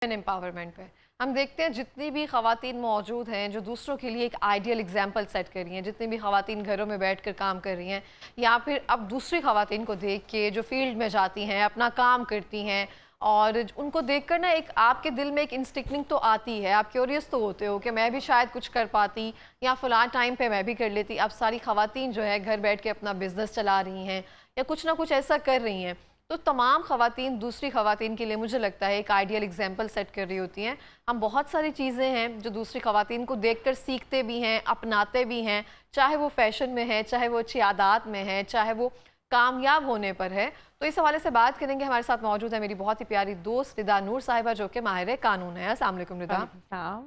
Empowerment पे हम देखते हैं जितनी भी ख़वातीन मौजूद हैं जो दूसरों के लिए एक आइडियल एग्जाम्पल सेट कर रही हैं, जितनी भी ख़वातीन घरों में बैठ कर काम कर रही हैं या फिर अब दूसरी ख़वातीन को देख के जो फील्ड में जाती हैं, अपना काम करती हैं और उनको देखकर ना एक आपके दिल में एक इंस्टिंक्ट तो आती है, आप क्यूरियस तो होते हो कि मैं भी शायद कुछ कर पाती या फ़लाँ टाइम पे मैं भी कर लेती। अब सारी ख़वातीन जो है घर बैठ के अपना बिज़नेस चला रही हैं या कुछ ना कुछ ऐसा कर रही हैं, तो तमाम ख़वातीन दूसरी ख़वातीन के लिए मुझे लगता है एक आइडियल एग्जाम्पल सेट कर रही होती हैं। हम बहुत सारी चीज़ें हैं जो दूसरी ख़वातीन को देखकर सीखते भी हैं, अपनाते भी हैं, चाहे वो फ़ैशन में है, चाहे वो अच्छी आदात में है, चाहे वो कामयाब होने पर है। तो इस हवाले से बात करेंगे। हमारे साथ मौजूद है मेरी बहुत ही प्यारी दोस्त रिदा नूर साहिबा जो कि माहिर कानून है। अस्सलाम वालेकुम रिदा,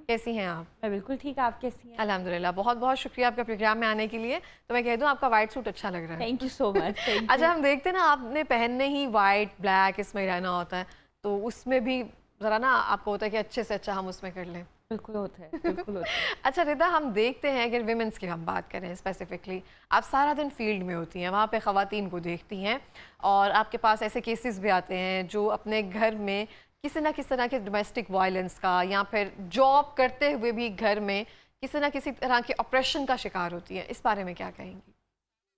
कैसी हैं आप? मैं बिल्कुल ठीक, आप कैसी हैं? अल्हम्दुलिल्लाह, बहुत बहुत शुक्रिया आपका प्रोग्राम में आने के लिए। तो मैं कह दूं आपका वाइट सूट अच्छा लग रहा है। Thank you so much. अच्छा, हम देखते हैं ना आपने पहनने ही वाइट ब्लैक इसमें रहना होता है, तो उसमें भी ज़रा ना आपको होता है कि अच्छे से अच्छा हम उसमें कर लें। बिल्कुल होता है, बिल्कुल होता है। अच्छा रिदा, हम देखते हैं अगर विमेंस की हम बात करें स्पेसिफिकली, आप सारा दिन फील्ड में होती हैं, वहाँ पे ख़वातीन को देखती हैं और आपके पास ऐसे केसेस भी आते हैं जो अपने घर में किसी ना किसी तरह के डोमेस्टिक वायलेंस का या फिर जॉब करते हुए भी घर में किसी ना किसी तरह के ऑपरेशन का शिकार होती हैं। इस बारे में क्या कहेंगी?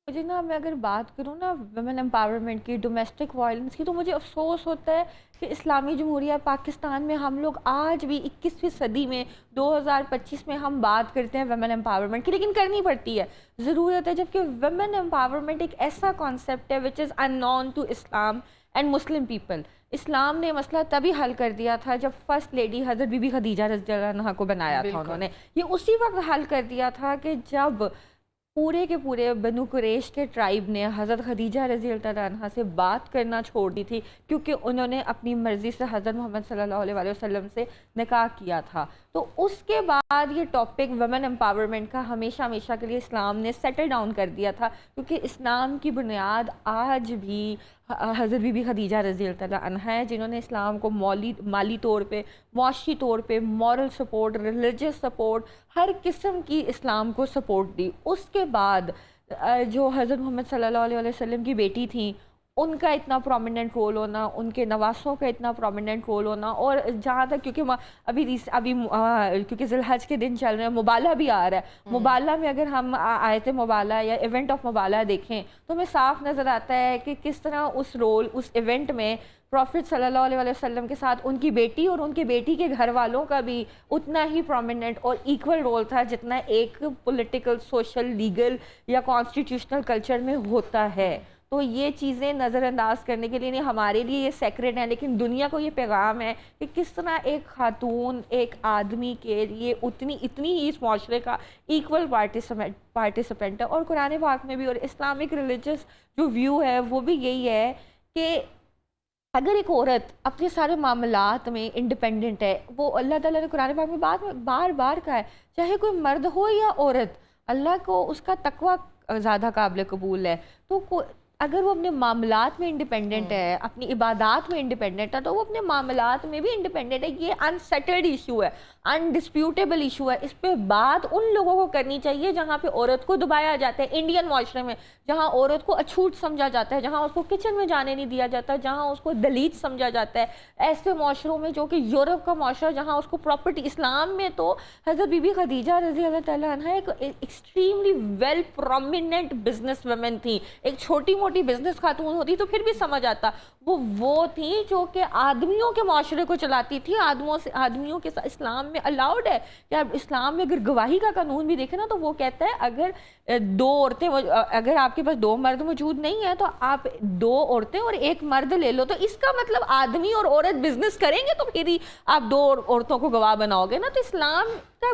मुझे ना, मैं अगर बात करूँ ना वुमेन एम्पावरमेंट की, डोमेस्टिक वायलेंस की, तो मुझे अफसोस होता है कि इस्लामी जमहूरिया पाकिस्तान में हम लोग आज भी 21वीं सदी में 2025 में हम बात करते हैं वुमेन एम्पावरमेंट की, लेकिन करनी पड़ती है, ज़रूरत है। जबकि वुमेन एम्पावरमेंट एक ऐसा कॉन्सेप्ट है which is unknown to Islam and Muslim people. इस्लाम ने मसला तभी हल कर दिया था जब फर्स्ट लेडी हज़रत बीबी खदीजा रज़ियल्लाहु अन्हा को बनाया था उन्होंने। ये उसी वक्त हल कर दिया था कि जब पूरे के पूरे बनु कुरैश के ट्राइब ने हज़रत खदीजा रज़ियल्लाहु अन्हा से बात करना छोड़ दी थी क्योंकि उन्होंने अपनी मर्ज़ी से हज़रत मोहम्मद सल्लल्लाहु अलैहि वसल्लम से निकाह किया था। तो उसके बाद ये टॉपिक वुमेन एम्पावरमेंट का हमेशा हमेशा के लिए इस्लाम ने सेटल डाउन कर दिया था, क्योंकि इस्लाम की बुनियाद आज भी हज़रत बीबी खदीजा रज़ियल्लाहु अन्हा है, जिन्होंने इस्लाम को माली तौर पे, मुआशी तौर पे, मॉरल सपोर्ट, रिलीजियस सपोर्ट, हर किस्म की इस्लाम को सपोर्ट दी। उसके बाद जो हज़रत मोहम्मद सल्लल्लाहु अलैहि वसल्लम की बेटी थी, उनका इतना प्रोमिनेंट रोल होना, उनके नवासों का इतना प्रोमिनेंट रोल होना, और जहाँ तक क्योंकि क्योंकि ज़िलहज के दिन चल रहे हैं, मुबाला भी आ रहा है, मुबाला में अगर हम आयत मुबाला या इवेंट ऑफ मुबाला देखें तो हमें साफ नज़र आता है कि किस तरह उस इवेंट में प्रॉफिट सल्लल्लाहु अलैहि वसल्लम के साथ उनकी बेटी और उनकी बेटी के घर वालों का भी उतना ही प्रोमिनेंट और इक्वल रोल था जितना एक पॉलिटिकल, सोशल, लीगल या कॉन्स्टिट्यूशनल कल्चर में होता है। तो ये चीज़ें नज़रअंदाज करने के लिए नहीं, हमारे लिए ये सेक्रेट है, लेकिन दुनिया को ये पैगाम है कि किस तरह एक खातून, एक आदमी के लिए इतनी ही इस माशरे का इक्वल पार्टिसिपेंट है। और कुरान पाक में भी और इस्लामिक रिलीजियस जो व्यू है वो भी यही है कि अगर एक औरत अपने सारे मामलात में इंडिपेंडेंट है, वो अल्लाह ताला ने कुरान पाक में बार बार कहा है, चाहे कोई मर्द हो या औरत, अल्लाह को उसका तकवा ज़्यादा काबिल कबूल है। तो अगर वो अपने मामलात में इंडिपेंडेंट है, अपनी इबादात में इंडिपेंडेंट है, तो वो अपने मामलात में भी इंडिपेंडेंट है। ये अनसेटल्ड इशू है, अनडिस्प्यूटेबल इशू है। इस पे बात उन लोगों को करनी चाहिए जहाँ पे औरत को दबाया जाता है, इंडियन माशरे में जहाँ औरत को अछूत समझा जाता है, जहाँ उसको किचन में जाने नहीं दिया जाता, जहाँ उसको दलीत समझा जाता है। ऐसे माशरों में जो कि यूरोप का माशरा, जहाँ उसको प्रॉपर्टी, इस्लाम में तो हज़रत बीबी खदीजा रज़ियल्लाहु अन्हा एक extremely well prominent business women थी। एक छोटी मोटी बिजनेस खातून होती तो फिर भी समझ आता, वो थी जो कि आदमियों के माशरे को चलाती थी। आदमियों के साथ इस्लाम में अलाउड है कि आप इस्लाम में अगर गवाही का कानून भी देखें ना, तो वो कहता है अगर दो औरतें, अगर आपके पास दो मर्द मौजूद नहीं है तो आप दो औरतें और एक मर्द ले लो, तो इसका मतलब आदमी और औरत बिजनेस करेंगे तो फिर ही आप दो औरतों को गवाह बनाओगे ना। तो इस्लाम का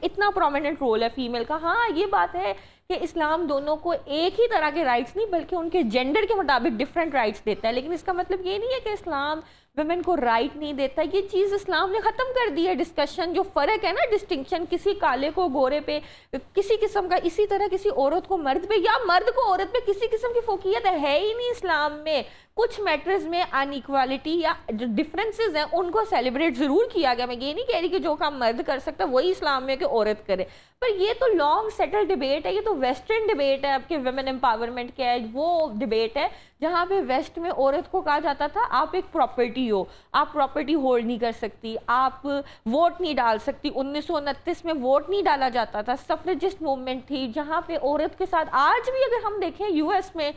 इतना प्रोमिनेंट रोल है फीमेल का। हाँ, ये बात है कि इस्लाम दोनों को एक ही तरह के राइट्स नहीं बल्कि उनके जेंडर के मुताबिक डिफरेंट राइट्स देता है, लेकिन इसका मतलब ये नहीं है कि इस्लाम वुमेन को राइट नहीं देता। ये चीज़ इस्लाम ने ख़त्म कर दी है। डिस्कशन, जो फ़र्क है ना, डिस्टिंक्शन किसी काले को गोरे पे, किसी किस्म का, इसी तरह किसी औरत को मर्द पे या मर्द को औरत पे किसी किस्म की फोकियत है ही नहीं इस्लाम में। कुछ मैटर्स में अनइक्वालिटी या जो डिफरेंसेस हैं उनको सेलिब्रेट ज़रूर किया गया। मैं ये नहीं कह रही कि जो काम मर्द कर सकता है वही इस्लाम में कि औरत करे, पर ये तो लॉन्ग सेटल डिबेट है, ये तो वेस्टर्न डिबेट है आपके वुमेन एम्पावरमेंट क्या है, वो डिबेट है जहाँ पे वेस्ट में औरत को कहा जाता था आप एक प्रॉपर्टी हो, आप प्रॉपर्टी होल्ड नहीं कर सकती, आप वोट नहीं डाल सकती। 1929 में वोट नहीं डाला जाता था, सफरेजिस्ट मूवमेंट थी जहाँ पे औरत के साथ आज भी अगर हम देखें यूएस में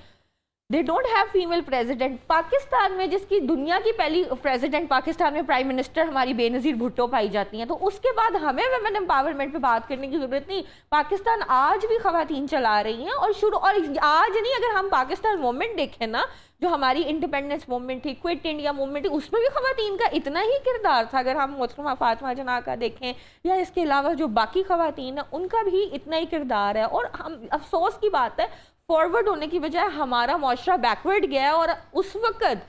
they don't have female president. Pakistan में जिसकी दुनिया की पहली प्रेसिडेंट पाकिस्तान में प्राइम मिनिस्टर हमारी बेनज़ीर भुट्टो पाई जाती हैं, तो उसके बाद हमें वुमेन एम्पावरमेंट पे बात करने की ज़रूरत नहीं। पाकिस्तान आज भी ख़वातीन चला रही हैं और आज नहीं, अगर हम पाकिस्तान मूवमेंट देखें ना, जो हमारी इंडिपेंडेंस मूवमेंट थी, क्विट इंडिया मूवमेंट थी, उसमें भी ख़वातीन का इतना ही किरदार था। अगर हम मोहतरमा फातिमा जना का देखें या इसके अलावा जो बाकी ख़वातीन हैं उनका भी इतना ही किरदार है। और हम अफसोस की बात है फॉरवर्ड होने की बजाय हमारा मुआशरा बैकवर्ड गया है, और उस वक़्त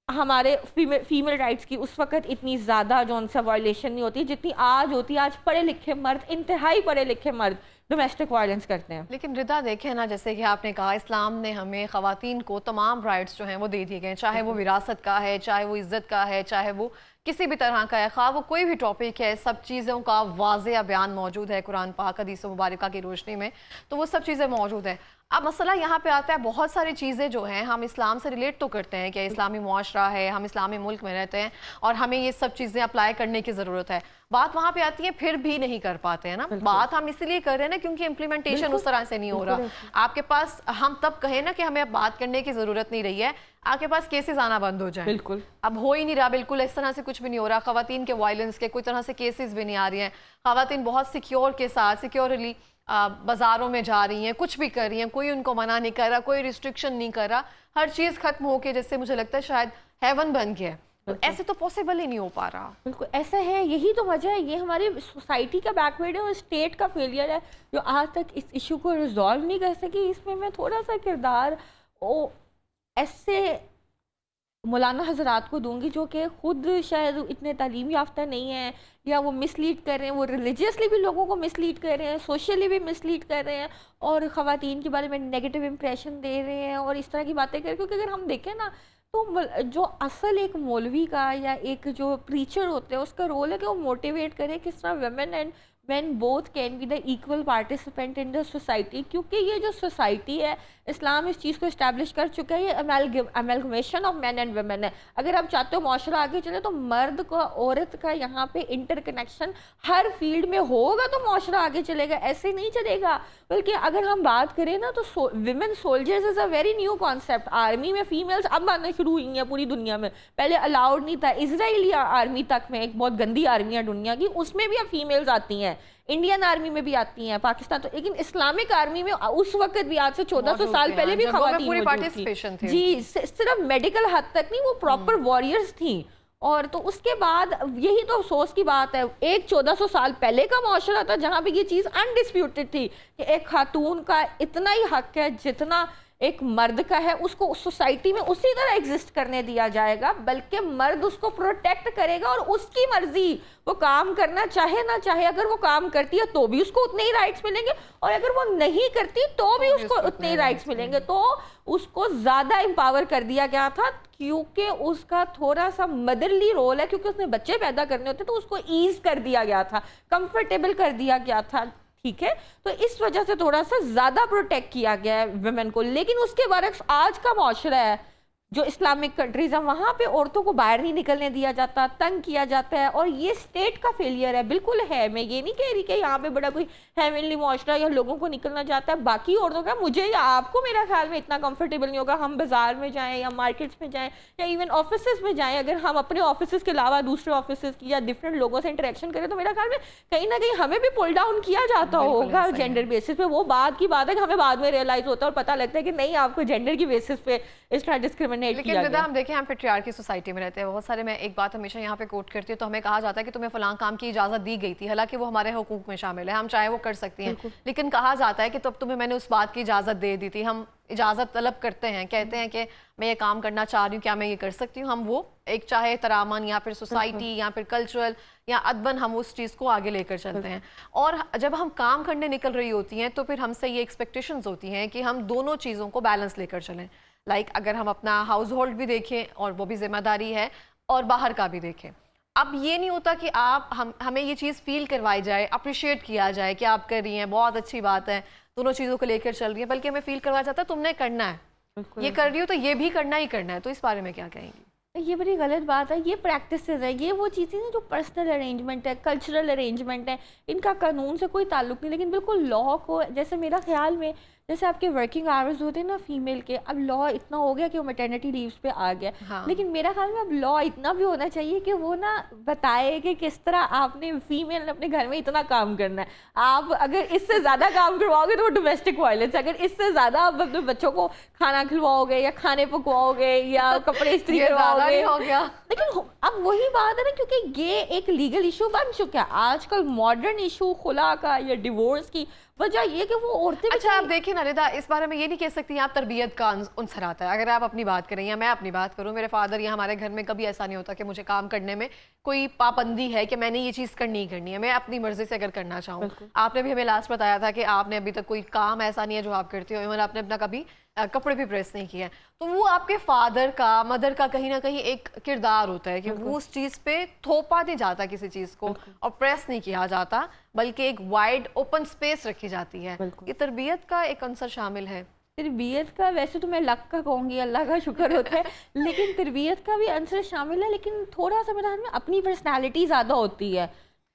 हमारे फीमेल राइट्स की उस वक़्त इतनी ज़्यादा जो उनसे वायलेशन नहीं होती जितनी आज होती है। आज पढ़े लिखे मर्द, इंतहाई पढ़े लिखे मर्द डोमेस्टिक वायलेंस करते हैं। लेकिन रिदा देखें ना, जैसे कि आपने कहा इस्लाम ने हमें ख़वातीन को तमाम राइट्स जो हैं वो दे दिए गए, चाहे वो विरासत का है, चाहे वो इज़्ज़त का है, चाहे वो किसी भी तरह का है, खा वो कोई भी टॉपिक है, सब चीज़ों का वाज़ेह बयान मौजूद है कुरान पाक हदीस मुबारका की रोशनी में, तो वो सब चीज़ें मौजूद है। अब मसला यहाँ पे आता है, बहुत सारी चीज़ें जो हैं हम इस्लाम से रिलेट तो करते हैं कि इस्लामी मुआशरा है, हम इस्लामी मुल्क में रहते हैं और हमें ये सब चीज़ें अप्लाई करने की ज़रूरत है। बात वहाँ पे आती है फिर भी नहीं कर पाते हैं ना। बात हम इसलिए कर रहे हैं ना क्योंकि इम्प्लीमेंटेशन उस तरह से नहीं हो रहा। आपके पास हम तब कहें ना कि हमें अब बात करने की ज़रूरत नहीं रही है, आपके पास केसेस आना बंद हो जाए। बिल्कुल अब हो ही नहीं रहा, बिल्कुल इस तरह से कुछ भी नहीं हो रहा। ख़वातीन के वायलेंस के कोई तरह से केसेस भी नहीं आ रही हैं। ख़वातीन बहुत सिक्योर के साथ सिक्योरली बाज़ारों में जा रही हैं, कुछ भी कर रही हैं, कोई उनको मना नहीं कर रहा, कोई रिस्ट्रिक्शन नहीं कर रहा। हर चीज़ खत्म होके जैसे मुझे लगता है शायद हेवन बन गया है। तो ऐसे तो पॉसिबल ही नहीं हो पा रहा। बिल्कुल ऐसा है, यही तो वजह है। ये हमारी सोसाइटी का बैकवर्ड है और स्टेट का फेलियर है जो आज तक इस इशू को रिजॉल्व नहीं कर सकी। इसमें मैं थोड़ा सा किरदार ऐसे मौलाना हजरात को दूंगी जो कि खुद शायद इतने तालीम याफ्ता नहीं है, या वो मिसलीड कर रहे हैं, वो रिलीजियसली भी लोगों को मिसलीड कर रहे हैं, सोशली भी मिसलीड कर रहे हैं और ख़वातीन के बारे में नेगेटिव इंप्रेशन दे रहे हैं और इस तरह की बातें कर रहे हैं। क्योंकि अगर हम देखें ना तो जो असल एक मौलवी का या एक जो प्रीचर होते हैं उसका रोल है कि वो मोटिवेट करे किस तरह women and man both can be the equal participant in the society. क्योंकि ये जो सोसाइटी है, इस्लाम इस चीज़ को इस्टेब्लिश कर चुका है, ये amalgamation of man and women है। अगर आप चाहते हो माशरा आगे चले तो मर्द का औरत का यहाँ पे इंटरकनेक्शन हर फील्ड में होगा तो माशरा आगे चलेगा, ऐसे नहीं चलेगा। बल्कि अगर हम बात करें ना तो women soldiers is a very new concept. Army में फीमेल्स अब आना शुरू हुई हैं पूरी दुनिया में, पहले अलाउड नहीं था। इजराइली आर्मी तक में, एक बहुत गंदी आर्मी है दुनिया की, उसमें भी अब फीमेल्स आती हैं, इंडियन आर्मी में भी आती हैं, पाकिस्तान तो, लेकिन इस्लामिक आर्मी में उस वक्त भी आज से 1400 साल पहले भी खवातीन पार्टिसिपेशन थी जी, सिर्फ मेडिकल हद तक नहीं, वो प्रॉपर वॉरियर्स थी। और तो उसके बाद यही तो अफसोस की बात है, एक 1400 साल पहले का माशरा था जहाँ पे ये चीज़ अनडिस्प्यूटेड थी कि एक खातून का इतना ही हक है जितना एक मर्द का है, उसको उस सोसाइटी में उसी तरह एग्जिस्ट करने दिया जाएगा, बल्कि मर्द उसको प्रोटेक्ट करेगा और उसकी मर्जी वो काम करना चाहे ना चाहे। अगर वो काम करती है तो भी उसको उतने ही राइट्स मिलेंगे और अगर वो नहीं करती तो भी उसको उतने ही राइट्स मिलेंगे। तो उसको ज़्यादा एम्पावर कर दिया गया था क्योंकि उसका थोड़ा सा मदरली रोल है, क्योंकि उसने बच्चे पैदा करने होते तो उसको ईज कर दिया गया था, कंफर्टेबल कर दिया गया था, ठीक है। तो इस वजह से थोड़ा सा ज़्यादा प्रोटेक्ट किया गया है वुमेन को। लेकिन उसके बरक्स आज का माशरा है जो इस्लामिक कंट्रीज है, वहाँ पे औरतों को बाहर नहीं निकलने दिया जाता, तंग किया जाता है, और ये स्टेट का फेलियर है, बिल्कुल है। मैं ये नहीं कह रही कि यहाँ पे बड़ा कोई हेवनली माशरा या लोगों को निकलना चाहता है, बाकी औरतों का, मुझे या आपको मेरा ख्याल में इतना कंफर्टेबल नहीं होगा। हम बाजार में जाएँ या मार्केट्स में जाएँ या इवन ऑफिस में जाएँ, अगर हम अपने ऑफिस के अलावा दूसरे ऑफिस की या डिफरेंट लोगों से इंटरेक्शन करें तो मेरा ख्याल में कहीं ना कहीं हमें भी पुल डाउन किया जाता होगा जेंडर बेसिस पे। वो बात की बात है कि हमें बाद में रियलाइज होता है और पता लगता है कि नहीं, आपको जेंडर की बेसिस पे इस तरह डिस्क्रिमिनेट लेकिन विदा हम देखें हम पेट्रियार्की सोसाइटी में रहते हैं बहुत सारे। मैं एक बात हमेशा यहाँ पे कोट करती हूँ, तो हमें कहा जाता है कि तुम्हें फलां काम की इजाज़त दी गई थी, हालांकि वो हमारे हुकूक में शामिल है, हम चाहे वो कर सकती हैं, लेकिन कहा जाता है कि तब तुम्हें मैंने उस बात की इजाज़त दे दी थी। हम इजाज़त तलब करते हैं, कहते हैं कि मैं ये काम करना चाह रही हूँ, क्या मैं ये कर सकती हूँ। हम वो एक चाहे तरामन या फिर सोसाइटी या फिर कल्चरल या अदबन हम उस चीज़ को आगे लेकर चलते हैं। और जब हम काम करने निकल रही होती हैं तो फिर हमसे ये एक्सपेक्टेशंस होती हैं कि हम दोनों चीज़ों को बैलेंस लेकर चलें। لائک اگر ہم اپنا ہاؤس ہولڈ بھی دیکھیں اور وہ بھی ذمہ داری ہے اور باہر کا بھی دیکھیں. اب یہ نہیں ہوتا کہ ہمیں یہ چیز فیل کروائی جائے, اپریشیٹ کیا جائے کہ آپ کر رہی ہیں, بہت اچھی بات ہے, دونوں چیزوں کو لے کر چل رہی ہیں, بلکہ ہمیں فیل کروایا جاتا ہے تم نے کرنا ہے, یہ کر رہی ہو تو یہ بھی کرنا ہی کرنا ہے. تو اس بارے میں کیا کہیں گی؟ یہ بڑی غلط بات ہے. یہ پریکٹسز ہے, یہ وہ چیزیں ہیں جو پرسنل ارینجمنٹ ہے, کلچرل ارینجمنٹ ہے, ان کا قانون سے کوئی تعلق نہیں. لیکن بالکل لا کو, جیسے میرا خیال میں جیسے آپ کے ورکنگ آورز ہوتے ہیں نا فیمیل کے, اب لا اتنا ہو گیا کہ وہ میٹرنٹی لیوز پہ آ گیا. لیکن میرا خیال میں اب لا اتنا بھی ہونا چاہیے کہ وہ نا بتائے کہ کس طرح آپ نے فیمیل نے اپنے گھر میں اتنا کام کرنا ہے. آپ اگر اس سے زیادہ کام کرواؤ گے تو وہ ڈومیسٹک وائلنس ہے. اگر اس سے زیادہ آپ اپنے بچوں کو کھانا کھلواؤ گے یا کھانے پکواؤ گے یا کپڑے استری کرواؤ گے, ہو گیا. لیکن اب وہی بات ہے نا, کیونکہ یہ ایک لیگل ایشو بن چکا ہے آج کل. ماڈرن ایشو خلا کا یا ڈیورس کی وجہ یہ کہ وہ عورتیں. اچھا آپ دیکھیں نا ردا, اس بارے میں یہ نہیں کہہ سکتی آپ تربیت کا عنصر آتا ہے. اگر آپ اپنی بات کریں یا میں اپنی بات کروں, میرے فادر یا ہمارے گھر میں کبھی ایسا نہیں ہوتا کہ مجھے کام کرنے میں کوئی پابندی ہے کہ میں نے یہ چیز کرنی ہی کرنی ہے, میں اپنی مرضی سے اگر کرنا چاہوں. آپ نے بھی ہمیں لاسٹ بتایا تھا کہ آپ نے ابھی تک کوئی کام ایسا نہیں ہے جو آپ کرتے ہو, ایون آپ نے اپنا کبھی کپڑے بھی پریس نہیں کیا. تو وہ آپ کے فادر کا, مدر کا کہیں نہ کہیں ایک کردار ہوتا ہے کہ وہ اس چیز پہ تھوپا نہیں جاتا کسی چیز کو اور پریس نہیں کیا جاتا, بلکہ ایک وائڈ اوپن سپیس رکھی جاتی ہے. یہ تربیت کا ایک عنصر شامل ہے. تربیت کا ویسے تو میں لک کا کہوں گی, اللہ کا شکر ہوتا ہے, لیکن تربیت کا بھی عنصر شامل ہے. لیکن تھوڑا سا میرے خیال میں اپنی پرسنالٹی زیادہ ہوتی ہے.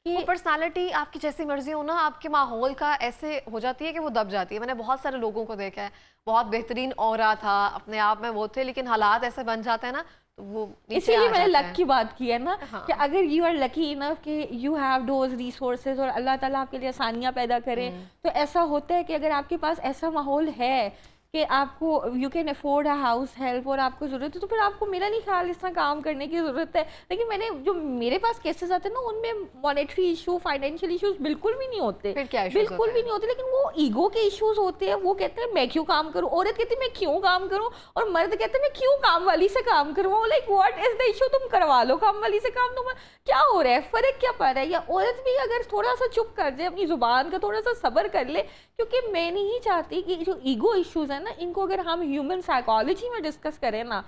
وہ پرسنالٹی آپ کی جیسی مرضی ہو نا, آپ کے ماحول کا ایسے ہو جاتی ہے کہ وہ دب جاتی ہے. میں نے بہت سارے لوگوں کو دیکھا ہے, بہت بہترین اورا تھا, اپنے آپ میں وہ تھے, لیکن حالات ایسے بن جاتے ہیں نا تو وہ اسی لیے میں نے لک کی بات کی ہے نا, کہ اگر یو آر لکی انف کہ یو ہیو دوز ریسورسز اور اللہ تعالیٰ آپ کے لیے آسانیاں پیدا کریں, تو ایسا ہوتا ہے کہ اگر آپ کے پاس ایسا ماحول ہے کہ آپ کو you can afford a house help اور آپ کو ضرورت ہے, تو پھر آپ کو میرا نہیں خیال اس طرح کام کرنے کی ضرورت ہے. لیکن میں نے جو میرے پاس کیسز آتے ہیں نا, ان میں مانیٹری ایشو, فائنینشیل ایشوز بالکل بھی نہیں ہوتے, بالکل بھی نہیں ہوتے, لیکن وہ ایگو کے ایشوز ہوتے ہیں. وہ کہتے ہیں میں کیوں کام کروں, عورت کہتی ہے میں کیوں کام کروں, اور مرد کہتے ہیں میں کیوں کام والی سے کام کروں. Like what is the issue, تم کروا لو کام والی سے کام, تم کیا ہو رہا ہے, فرق کیا پڑ رہا ہے. یا عورت بھی اگر تھوڑا سا چپ کر جائے, اپنی زبان کا تھوڑا سا صبر کر لے, کیونکہ میں نہیں چاہتی کہ جو ایگو ایشوز ہیں نا, ان کو اگر ہم ہیومن سائیکالوجی میں ڈسکس کریں نا,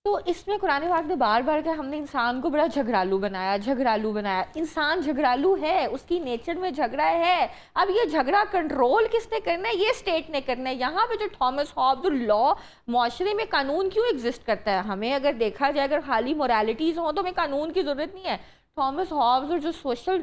تو اس میں قرآن پاک نے بار بار کہا ہم نے انسان کو بڑا جھگڑالو بنایا, جھگڑالو بنایا. انسان جھگڑالو ہے, اس کی نیچر میں جھگڑا ہے. اب یہ جھگڑا کنٹرول کس نے کرنا ہے, یہ اسٹیٹ نے کرنا ہے. یہاں پہ جو تھامس ہابز, جو لا معاشرے میں قانون کیوں ایگزسٹ کرتا ہے, ہمیں اگر دیکھا جائے اگر خالی موریلٹیز ہوں تو ہمیں قانون کی ضرورت نہیں ہے. تھامس ہابز اور جو سوشل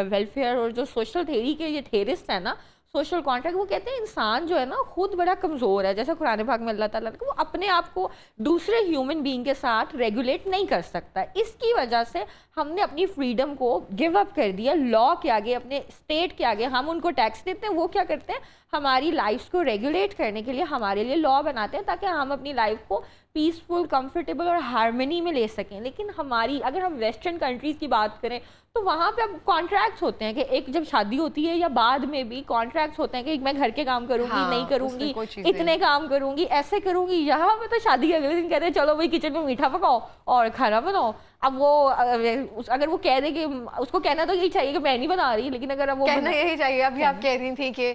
ویلفیئر اور جو سوشل تھیوری کے یہ تھیرسٹ ہیں نا, سوشل کانٹریکٹ, وہ کہتے ہیں انسان جو ہے نا خود بڑا کمزور ہے. جیسے قرآن پاک میں اللہ تعالیٰ نے وہ اپنے آپ کو دوسرے ہیومن بینگ کے ساتھ ریگولیٹ نہیں کر سکتا. اس کی وجہ سے ہم نے اپنی فریڈم کو گیو اپ کر دیا لا کے آگے, اپنے اسٹیٹ کے آگے. ہم ان کو ٹیکس دیتے ہیں, وہ کیا کرتے ہیں, ہماری لائف کو ریگولیٹ کرنے کے لیے ہمارے لیے لا بناتے ہیں تاکہ ہم اپنی لائف کو پیسفل, کمفرٹیبل اور ہارمنی میں لے سکیں. لیکن ہماری اگر ہم ویسٹرن کنٹریز کی بات کریں تو وہاں پہ اب کانٹریکٹس ہوتے ہیں کہ ایک جب شادی ہوتی ہے یا بعد میں بھی کانٹریکٹس ہوتے ہیں کہ میں گھر کے کام کروں گی, نہیں کروں گی, اتنے کام کروں گی, ایسے کروں گی. یہاں پہ تو شادی کے اگلے دن کہتے ہیں چلو بھائی کچن میں میٹھا پکاؤ اور کھانا بناؤ. اب وہ اگر وہ کہہ دے کہ اس کو کہنا تو یہی چاہیے کہ میں نہیں بنا رہی, لیکن اگر وہ کہنا یہی چاہیے. ابھی آپ کہہ رہی تھیں کہ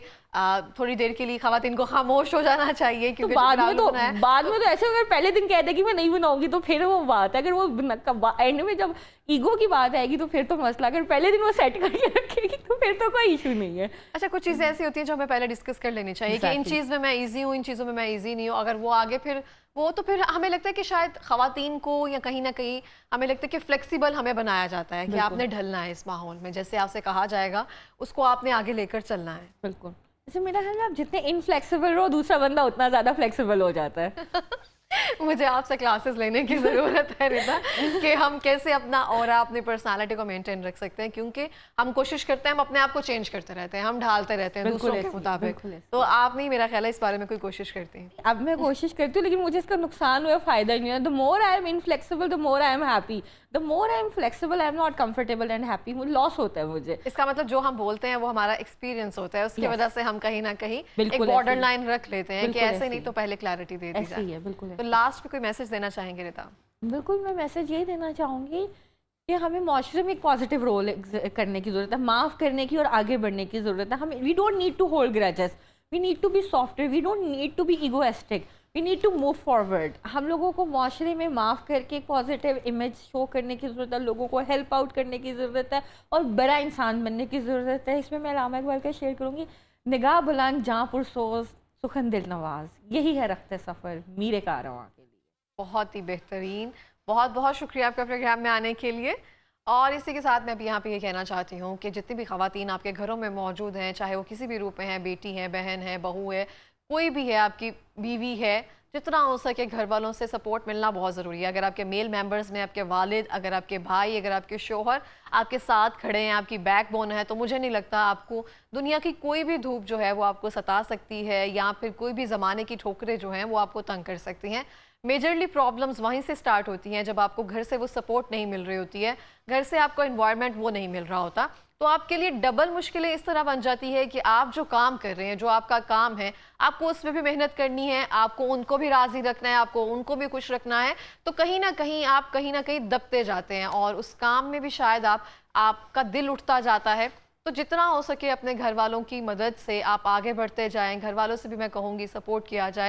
تھوڑی دیر کے لیے خواتین کو خاموش ہو جانا چاہیے, کیونکہ بعد میں تو ایسے اگر پہلے دن کہہ دے کہ میں نہیں بناؤں گی تو پھر وہ بات ہے. اگر وہ اینڈ میں جب ایگو کی بات آئے گی تو پھر تو مسئلہ, اگر پہلے دن وہ سیٹ کر کے رکھے گی تو پھر تو کوئی ایشو نہیں ہے. اچھا کچھ چیزیں ایسی ہوتی ہیں جو ہمیں پہلے ڈسکس کر لینی چاہیے کہ ان چیز میں میں ایزی ہوں, ان چیزوں میں میں ایزی نہیں ہوں. اگر وہ آگے پھر وہ تو پھر ہمیں لگتا ہے کہ شاید خواتین کو یا کہیں نہ کہیں ہمیں لگتا ہے کہ فلیکسیبل ہمیں بنایا جاتا ہے کہ آپ نے ڈھلنا ہے اس ماحول میں, جیسے آپ سے کہا جائے گا اس کو آپ نے آگے لے کر چلنا ہے. بالکل. جیسے میرا خیال ہے آپ جتنے انفلیکسیبل رہو دوسرا بندہ اتنا زیادہ فلیکسیبل ہو جاتا ہے. مجھے آپ سے کلاسز لینے کی ضرورت ہے ردا کہ ہم کیسے اپنا اورا, اپنی پرسنالٹی کو مینٹین رکھ سکتے ہیں, کیونکہ ہم کوشش کرتے ہیں, ہم اپنے آپ کو چینج کرتے رہتے ہیں, ہم ڈھالتے رہتے ہیں دوسروں کے مطابق. تو آپ نہیں میرا خیال ہے اس بارے میں کوئی کوشش کرتی ہیں؟ اب میں کوشش کرتی ہوں لیکن مجھے اس کا نقصان ہوا, فائدہ نہیں ہے. the more I am inflexible the more I am happy, the more I am flexible I am not comfortable and happy. مجھے لاس ہوتا ہے. مجھے اس کا مطلب جو ہم بولتے ہیں وہ ہمارا ایکسپیرینس ہوتا ہے, اس کی وجہ سے ہم کہیں نہ کہیں ایک بارڈر لائن رکھ لیتے ہیں کہ ایسے نہیں تو پہلے کلیئرٹی دے دی جائے. تو لاسٹ پہ کوئی میسج دینا چاہیں گے رتا؟ بالکل, میں میسج یہ دینا چاہوں گی کہ ہمیں معاشرے میں ایک پازیٹیو رول کرنے کی ضرورت ہے, معاف کرنے کی اور آگے بڑھنے کی ضرورت ہے. ہمیں we don't need to hold grudges, we need to be soft, we don't need to be egoistic. We need to move forward. हम लोगों को माशरे में माफ़ करके एक पॉजिटिव इमेज शो करने की ज़रूरत है, लोगों को हेल्प आउट करने की ज़रूरत है और बड़ा इंसान बनने की ज़रूरत है. इसमें मैं अल्लामा इकबाल का शेयर करूँगी, निगाह बुलंद जहाँ पुरसोज सुखन दिल नवाज, यही है रफ्ते सफ़र मीरे कारवां के लिए. बहुत ही बेहतरीन, बहुत बहुत शुक्रिया आपका प्रोग्राम में आने के लिए. और इसी के साथ मैं भी यहाँ पे ये कहना चाहती हूँ कि जितनी भी ख़वातीन आपके घरों में मौजूद हैं, चाहे वो किसी भी रूप में हैं, बेटी हैं, बहन है, बहू है, कोई भी है, आपकी बीवी है, जितना हो सके घर वालों से सपोर्ट मिलना बहुत ज़रूरी है. अगर आपके मेल मेंबर्स में आपके वालिद, अगर आपके भाई, अगर आपके शोहर आपके साथ खड़े हैं, आपकी बैकबोन है, तो मुझे नहीं लगता आपको दुनिया की कोई भी धूप जो है वो आपको सता सकती है या फिर कोई भी ज़माने की ठोकरें जो हैं वो आपको तंग कर सकती हैं. मेजरली प्रॉब्लम्स वहीं से स्टार्ट होती हैं जब आपको घर से वो सपोर्ट नहीं मिल रही होती है, घर से आपको एनवायरनमेंट वो नहीं मिल रहा होता. तो आपके लिए डबल मुश्किलें इस तरह बन जाती है कि आप जो काम कर रहे हैं, जो आपका काम है, आपको उसमें भी मेहनत करनी है, आपको उनको भी राज़ी रखना है, आपको उनको भी खुश रखना है. तो कहीं ना कहीं दबते जाते हैं और उस काम में भी शायद आपका दिल उठता जाता है. तो जितना हो सके अपने घर वालों की मदद से आप आगे बढ़ते जाएं. घर वालों से भी मैं कहूँगी सपोर्ट किया जाए.